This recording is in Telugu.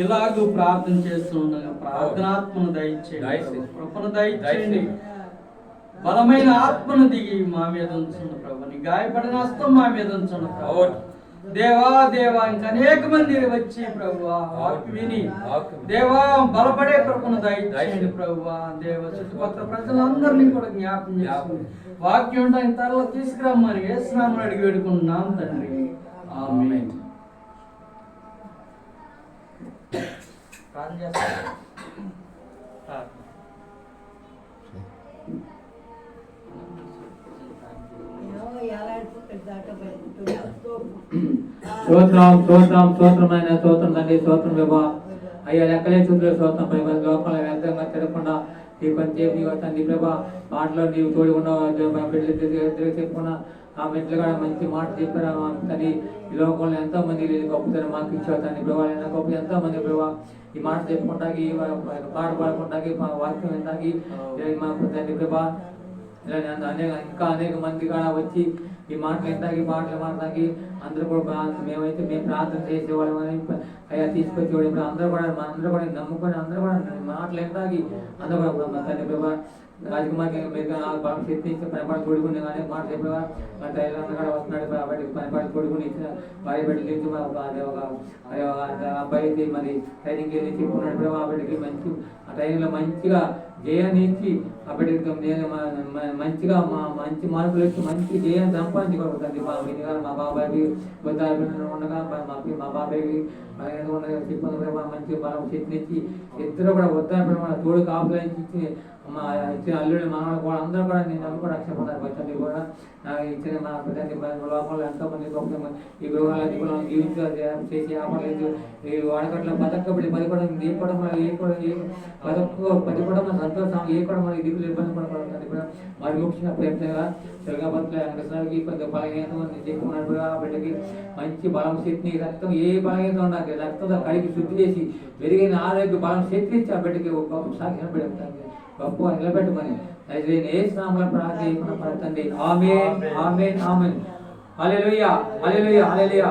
ఇలాగూ ప్రార్థన చేస్తుండగా ప్రార్థనాత్మను దయచేయండి, కృపను దయచేయండి. బలమైన ఆత్మను దిగి మా మీద ఉంచున్న ప్రభు, నీ గాయపడిన హస్తం మా మీద ఉంచున్న ప్రభు. దేవా దేవా ఇంకా అనేక మంది వచ్చి ప్రభు వాక్యం విని దేవా బలపడే కృపను దయచేయండి ప్రభు. దేవ చుట్టుపక్కల ప్రజలందరినీ కూడా జ్ఞాపకం చేసుకుని వాక్యం ఉండడానికి త్వరలో తీసుకురమ్మని యేసు నామమున అడిగి వేడుకుంటున్నాం తండ్రి, ఆమేన్. స్తోత్రమైన స్తోత్రం తండ్రి, స్తోత్రం ప్రభా. అయ్యా లెక్కలే చూపులే స్తోత్రం ప్రభా. లోపల వ్యర్థంగా తిరగకుండా ఈ పని చేసి తండ్రి ప్రభా, మాటలో నీవు తోడు ఉన్నావు. బిడ్డలు చెప్పుకున్నా ఆ మెట్లు కూడా మంచి మాట చెప్పారా తండ్రి. ఈ లోకంలో ఎంతో మంది గొప్పతనం మాకు ఇచ్చావు తండ్రి ప్రభా. గొప్ప ఎంతో మంది ప్రభా ఈ మాట చెప్పుకుంటాకి, పాట పాడుకుంటాకి, వాక్యం వింటాకి మాకు తండ్రి ప్రభా. ఇలా ఇంకా అనేక మంది కూడా వచ్చి ఈ మాటలు వింటాకి, పాటలు మాట్లాడి అందరూ కూడా మేము ప్రార్థన చేసేవాళ్ళమని అయ్యా తీసుకొచ్చేవాడు. ఇప్పుడు అందరూ కూడా నమ్ముకొని అందరూ కూడా మాటలు వింటాకి అందరూ కూడా తండ్రి ప్రభా. రాజకుమార్కి మీరు బాగా శక్తి ఇచ్చి పనిపాటు తోడుకుని కానీ మాట చెప్పేవా మా తల్లిదండ్రులు కూడా వస్తున్నాడు కాబట్టి పనిపాటు తోడుకుని ఇచ్చిన భార్య బిడ్డలు ఒక అబ్బాయి అయితే మరి ట్రైనింగ్ వెళ్ళి చెప్పుకున్నాడు ప్రభావ. ఆ బిడ్డకి మంచి ఆ ట్రైనింగ్లో మంచిగా జయాన్ని ఇచ్చి ఆ బిడ్డకి మంచిగా మంచి మార్కులు ఇచ్చి మంచి జయాన్ని సంపాదించుకోగలుగుతుంది. మా బాబాయ్కి ఉండగా మా బాబాయ్కి చెప్పిన ప్రభావ మంచి బలం శక్తినిచ్చి ఇద్దరు కూడా వద్దా తోడు కాపులాంచి మా ఇచ్చిన అల్లుడి మనవాళ్ళు కూడా అందరూ కూడా నేను నమ్మి కూడా రక్షపడ్డారు. బచ్చండి కూడా నాకు ఇచ్చిన మా లోపల ఎంతో మంది గొప్ప ఈ గృహాలన్నీ కూడా జీవించారు చేసి ఆపలేదు. ఈ వాడకట్లో బతకబడి పదిపడం ఏ కూడా పదిపడం సంతోషం ఏ కూడా మనకి దిగులు ఇబ్బంది పడకూడదు కూడా మరి ముఖ్యంగా ప్రయత్నంగా తెలుగాపట్ల వెంకటేశ్వరకి కొంచెం బలహీనత చెప్పుకున్నాడు. ఆ బిడ్డకి మంచి బలం శక్తి రక్తం ఏ బలహీనత ఉండాలి రక్తంతో కడిగి శుద్ధి చేసి పెరిగిన ఆరోగ్య బలం శక్తి ఇచ్చి ఆ బిడ్డకి ఒక గొప్ప సాక్షి పెడతాను గొప్ప నిలబెట్టుమని ఏ స్నామంలో ప్రార్థించండి. ఆమేన్ ఆమేన్ ఆమేన్. హల్లెలూయా హల్లెలూయా హల్లెలూయా.